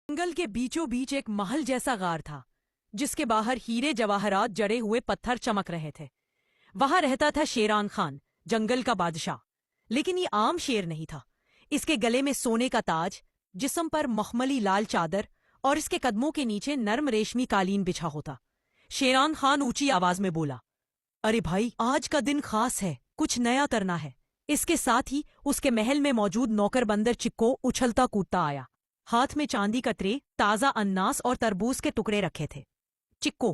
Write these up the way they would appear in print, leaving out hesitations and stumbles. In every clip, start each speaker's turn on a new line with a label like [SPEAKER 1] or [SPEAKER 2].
[SPEAKER 1] जंगल के बीचों बीच एक महल जैसा गार था, जिसके बाहर हीरे जवाहरात जड़े हुए पत्थर चमक रहे थे। वहां रहता था शेरान खान, जंगल का बादशाह। लेकिन ये आम शेर नहीं था। इसके गले में सोने का ताज, जिस्म पर मखमली लाल चादर और इसके कदमों के नीचे नर्म रेशमी कालीन बिछा होता। शेरान खान ऊंची आवाज में बोला, अरे भाई, आज का दिन खास है, कुछ नया करना है। इसके साथ ही उसके महल में मौजूद नौकर बंदर चिक्को उछलता कूदता आया। हाथ में चांदी का ट्रे, ताजा अन्नास और तरबूज के टुकड़े रखे थे। चिक्को,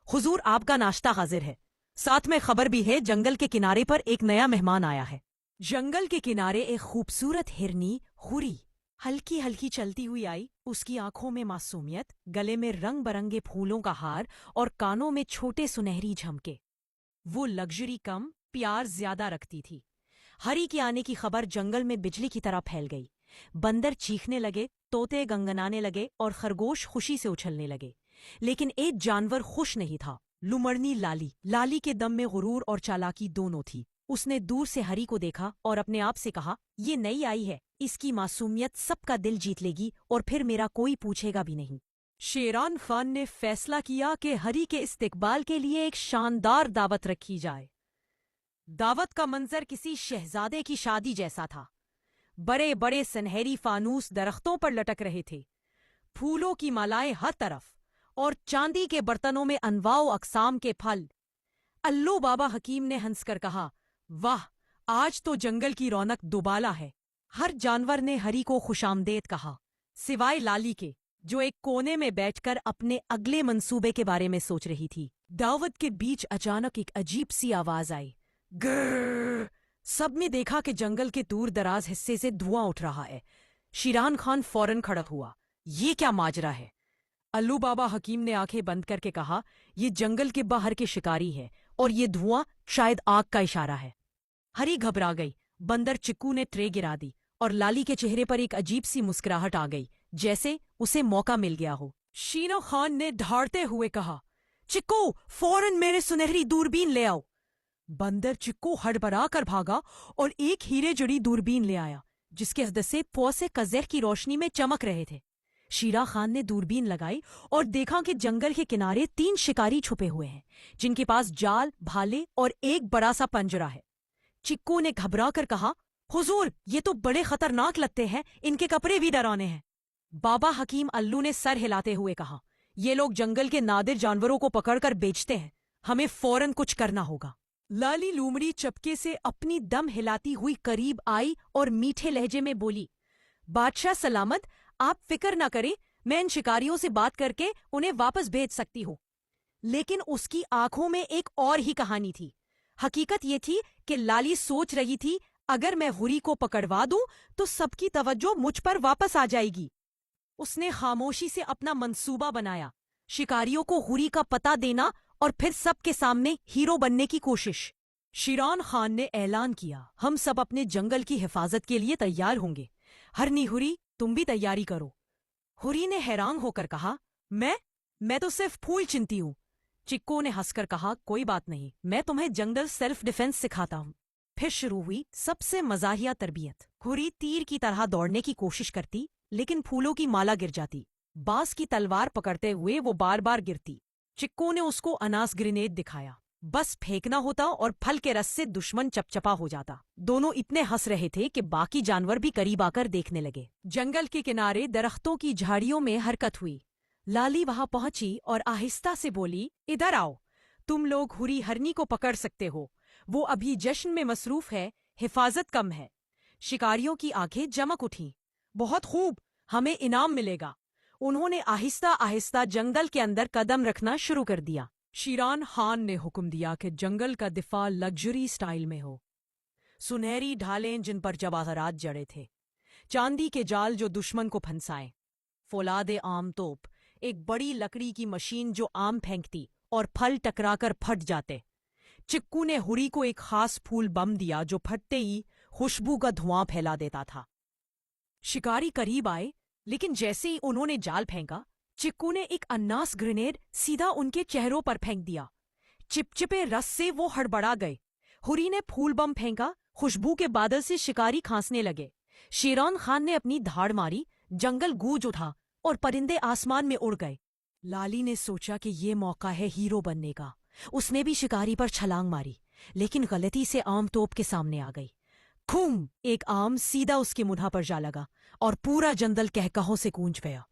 [SPEAKER 1] हुजूर आपका नाश्ता हाजिर है। साथ में खबर भी है, जंगल के किनारे पर एक नया मेहमान आया है। जंगल के किनारे एक खूबसूरत हिरनी हुरी हल्की हल्की चलती हुई आई। उसकी आंखों में मासूमियत, गले में रंग बरंगे फूलों का हार और कानों में छोटे सुनहरी झमके। वो लग्जरी कम, प्यार ज्यादा रखती थी। हरी के आने की खबर जंगल में बिजली की तरह फैल गई। बंदर चीखने लगे, तोते गंगनाने लगे और खरगोश खुशी से उछलने लगे। लेकिन एक जानवर खुश नहीं था, लुमड़नी लाली। लाली के दम में गुरूर और चालाकी दोनों थी। उसने दूर से हरी को देखा और अपने आप से कहा, ये नई आई है, इसकी मासूमियत सबका दिल जीत लेगी और फिर मेरा कोई पूछेगा भी नहीं। शेरान खान ने फैसला किया कि हरी के इस्तेकबाल के लिए एक शानदार दावत रखी जाए। दावत का मंजर किसी शहजादे की शादी जैसा था। बड़े बड़े सुनहरी फानूस दरख्तों पर लटक रहे थे, फूलों की मालाएं हर तरफ और चांदी के बर्तनों में अनवाओ अकसाम के फल। अल्लू बाबा हकीम ने हंसकर कहा, वाह, आज तो जंगल की रौनक दुबाला है। हर जानवर ने हरी को खुशामदेद कहा, सिवाय लाली के, जो एक कोने में बैठकर अपने अगले मंसूबे के बारे में सोच रही थी। दावत के बीच अचानक एक अजीब सी आवाज आई, ग्रर। सबने देखा कि जंगल के दूर दराज हिस्से से धुआं उठ रहा है। शेरान खान फौरन खड़ा हुआ, ये क्या माजरा है? अल्लू बाबा हकीम ने आंखें बंद करके कहा, ये जंगल के बाहर के शिकारी है और ये धुआं शायद आग का इशारा है। हरी घबरा गई। बंदर चिक्कू ने ट्रे गिरा दी और लाली के चेहरे पर एक अजीब सी मुस्कुराहट आ गई, जैसे उसे मौका मिल गया हो। शीनो खान ने ढारते हुए कहा, चिक्कू, फौरन मेरे सुनहरी दूरबीन ले आओ। बंदर चिक्कू हड़बड़ा कर भागा और एक हीरे जड़ी दूरबीन ले आया, जिसके हदसे पौसे कज़ेर की रोशनी में चमक रहे थे। शीरा खान ने दूरबीन लगाई और देखा कि जंगल के किनारे 3 शिकारी छुपे हुए हैं, जिनके पास जाल, भाले और एक बड़ा सा पंजरा है। चिक्कू ने घबरा कर कहा, हुजूर, ये तो बड़े खतरनाक लगते हैं, इनके कपड़े भी डरावने हैं। बाबा हकीम अल्लू ने सर हिलाते हुए कहा, ये लोग जंगल के नादिर जानवरों को पकड़कर बेचते हैं, हमें फौरन कुछ करना होगा। लाली लूमड़ी चपके से अपनी दम हिलाती हुई करीब आई और मीठे लहजे में बोली, बादशाह सलामत, आप फिक्र न करें, मैं इन शिकारियों से बात करके उन्हें वापस भेज सकती हूँ। लेकिन उसकी आंखों में एक और ही कहानी थी। हकीकत ये थी कि लाली सोच रही थी, अगर मैं हुरी को पकड़वा दूं तो सबकी तवज्जो मुझ पर वापस आ जाएगी। उसने खामोशी से अपना मंसूबा बनाया, शिकारियों को हुरी का पता देना और फिर सबके सामने हीरो बनने की कोशिश। शेरान खान ने ऐलान किया, हम सब अपने जंगल की हिफाजत के लिए तैयार होंगे। हरनी हुरी, तुम भी तैयारी करो। हुरी ने हैरान होकर कहा, मैं तो सिर्फ फूल चिनती हूँ। चिक्कू ने हंसकर कहा, कोई बात नहीं, मैं तुम्हें जंगल सेल्फ डिफेंस सिखाता हूँ। फिर शुरू हुई सबसे मजाहिया तरबियत। हुरी तीर की तरह दौड़ने की कोशिश करती, लेकिन फूलों की माला गिर जाती। बांस की तलवार पकड़ते हुए वो बार बार गिरती। चिक्कू ने उसको अनास ग्रेनेड दिखाया, बस फेंकना होता और फल के रस से दुश्मन चपचपा हो जाता। दोनों इतने हंस रहे थे कि बाकी जानवर भी करीब आकर देखने लगे। जंगल के किनारे दरख्तों की झाड़ियों में हरकत हुई। लाली वहां पहुंची और आहिस्ता से बोली, इधर आओ, तुम लोग हुरी हरनी को पकड़ सकते हो, वो अभी जश्न में मसरूफ है, हिफाजत कम है। शिकारियों की आंखें चमक उठीं, बहुत खूब, हमें इनाम मिलेगा। उन्होंने आहिस्ता आहिस्ता जंगल के अंदर कदम रखना शुरू कर दिया। शेरान खान ने हुक्म दिया कि जंगल का दिफा लग्जरी स्टाइल में हो। सुनहरी ढालें जिन पर जवाहरात जड़े थे, चांदी के जाल जो दुश्मन को फंसाएं, फौलादे आम तोप, एक बड़ी लकड़ी की मशीन जो आम फेंकती और फल टकराकर फट जाते। चिक्कू ने हुरी को एक खास फूल बम दिया जो फटते ही खुशबू का धुआं फैला देता था। शिकारी करीब आए, लेकिन जैसे ही उन्होंने जाल फेंका, चिक्कू ने एक अन्नास ग्रेनेड सीधा उनके चेहरों पर फेंक दिया। चिपचिपे रस से वो हड़बड़ा गए। हुरी ने फूल बम फेंका, खुशबू के बादल से शिकारी खांसने लगे। शेरान खान ने अपनी धाड़ मारी, जंगल गूंज उठा और परिंदे आसमान में उड़ गए। लाली ने सोचा कि ये मौका है हीरो बनने का। उसने भी शिकारी पर छलांग मारी, लेकिन गलती से आम तोप के सामने आ गई। खूम! एक आम सीधा उसके मुंह पर जा लगा और पूरा जंगल कहकहों से गूंज गया।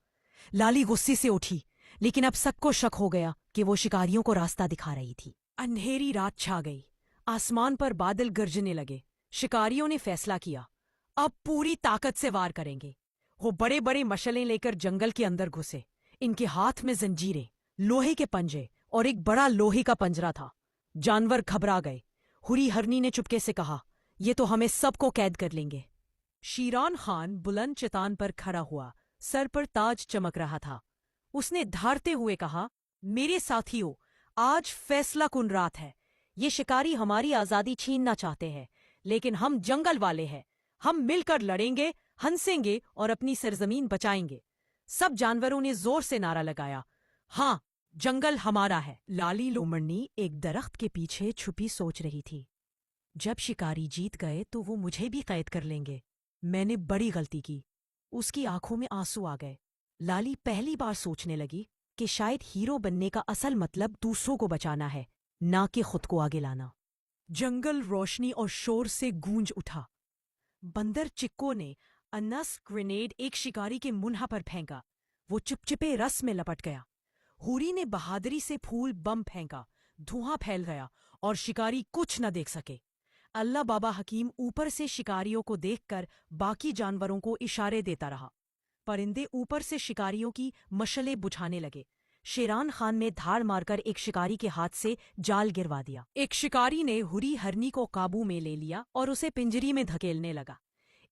[SPEAKER 1] लाली गुस्से से उठी, लेकिन अब सबको शक हो गया कि वो शिकारियों को रास्ता दिखा रही थी। अंधेरी रात छा गई। आसमान पर बादल गरजने लगे। शिकारियों ने फैसला किया, अब पूरी ताकत से वार करेंगे। वो बड़े बड़े मशलें लेकर जंगल के अंदर घुसे। इनके हाथ में जंजीरें, लोहे के पंजे और एक बड़ा लोहे का पंजरा था। जानवर घबरा गए। हुरी हरनी ने चुपके से कहा, ये तो हमें सबको कैद कर लेंगे। शेरान खान बुलंद चट्टान पर खड़ा हुआ, सर पर ताज चमक रहा था। उसने धारते हुए कहा, मेरे साथियों, आज फैसला कुन रात है। ये शिकारी हमारी आजादी छीनना चाहते हैं, लेकिन हम जंगल वाले हैं। हम मिलकर लड़ेंगे, हंसेंगे और अपनी सरजमीन बचाएंगे। सब जानवरों ने जोर से नारा लगाया, हाँ, जंगल हमारा है। लाली लोमड़ी एक दरख्त के पीछे छुपी सोच रही थी, जब शिकारी जीत गए तो वो मुझे भी कैद कर लेंगे। मैंने बड़ी गलती की। उसकी आंखों में आंसू आ गए। लाली पहली बार सोचने लगी कि शायद हीरो बनने का असल मतलब दूसरों को बचाना है, ना कि खुद को आगे लाना। जंगल रोशनी और शोर से गूंज उठा। बंदर चिक्को ने अनस ग्रेनेड एक शिकारी के मुंह पर फेंका। वो चिपचिपे रस में लपट गया। हुरी ने बहादुरी से फूल बम फेंका। धुआं फैल गया और शिकारी कुछ न देख सके। अल्लाह बाबा हकीम ऊपर से शिकारियों को देखकर बाकी जानवरों को इशारे देता रहा। परिंदे ऊपर से शिकारियों की मशलें बुझाने लगे। शेरान खान ने धार मारकर एक शिकारी के हाथ से जाल गिरवा दिया। एक शिकारी ने हुरी हरनी को काबू में ले लिया और उसे पिंजरी में धकेलने लगा।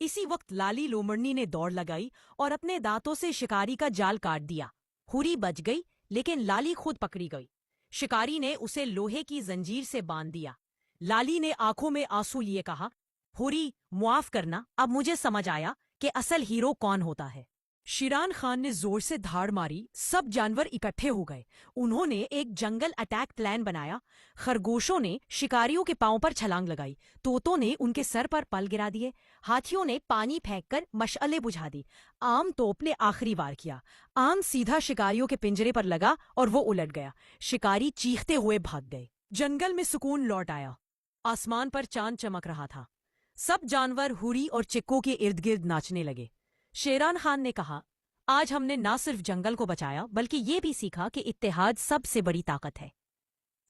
[SPEAKER 1] इसी वक्त लाली लोमड़ी ने दौड़ लगाई और अपने दांतों से शिकारी का जाल काट दिया। हुरी बच गई, लेकिन लाली खुद पकड़ी गई। शिकारी ने उसे लोहे की जंजीर से बांध दिया। लाली ने आंखों में आंसू लिए कहा, हुरी, मुआफ करना, अब मुझे समझ आया कि असल हीरो कौन होता है। शेरान खान ने जोर से धाड़ मारी। सब जानवर इकट्ठे हो गए। उन्होंने एक जंगल अटैक प्लान बनाया। खरगोशों ने शिकारियों के पांव पर छलांग लगाई। तोतों ने उनके सर पर पल गिरा दिए। हाथियों ने पानी फेंककर मशअले बुझा दी। आम तोप ने आखिरी वार किया। आम सीधा शिकारियों के पिंजरे पर लगा और वो उलट गया। शिकारी चीखते हुए भाग गए। जंगल में सुकून लौट आया। आसमान पर चांद चमक रहा था। सब जानवर हुरी और चिक्को के इर्द गिर्द नाचने लगे। शेरान खान ने कहा, आज हमने ना सिर्फ जंगल को बचाया, बल्कि ये भी सीखा कि इत्तेहाद सबसे बड़ी ताकत है।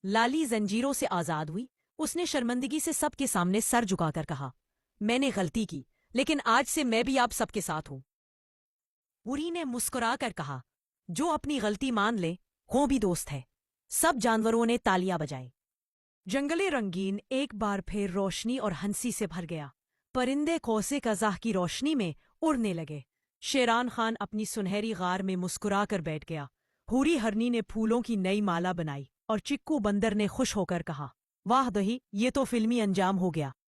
[SPEAKER 1] लाली जंजीरों से आजाद हुई। उसने शर्मिंदगी से सबके सामने सर झुकाकर कहा, मैंने गलती की, लेकिन आज से मैं भी आप सबके साथ हूं। हुरी ने मुस्कुराकर कहा, जो अपनी गलती मान ले, वो भी दोस्त है। सब जानवरों ने तालियां बजाई। जंगले रंगीन एक बार फिर रोशनी और हंसी से भर गया। परिंदे कौसे कज़ाह की रोशनी में उड़ने लगे। शेरान खान अपनी सुनहरी गार में मुस्कुरा कर बैठ गया। हुरी हरनी ने फूलों की नई माला बनाई और चिक्कू बंदर ने खुश होकर कहा, वाह दही, ये तो फिल्मी अंजाम हो गया।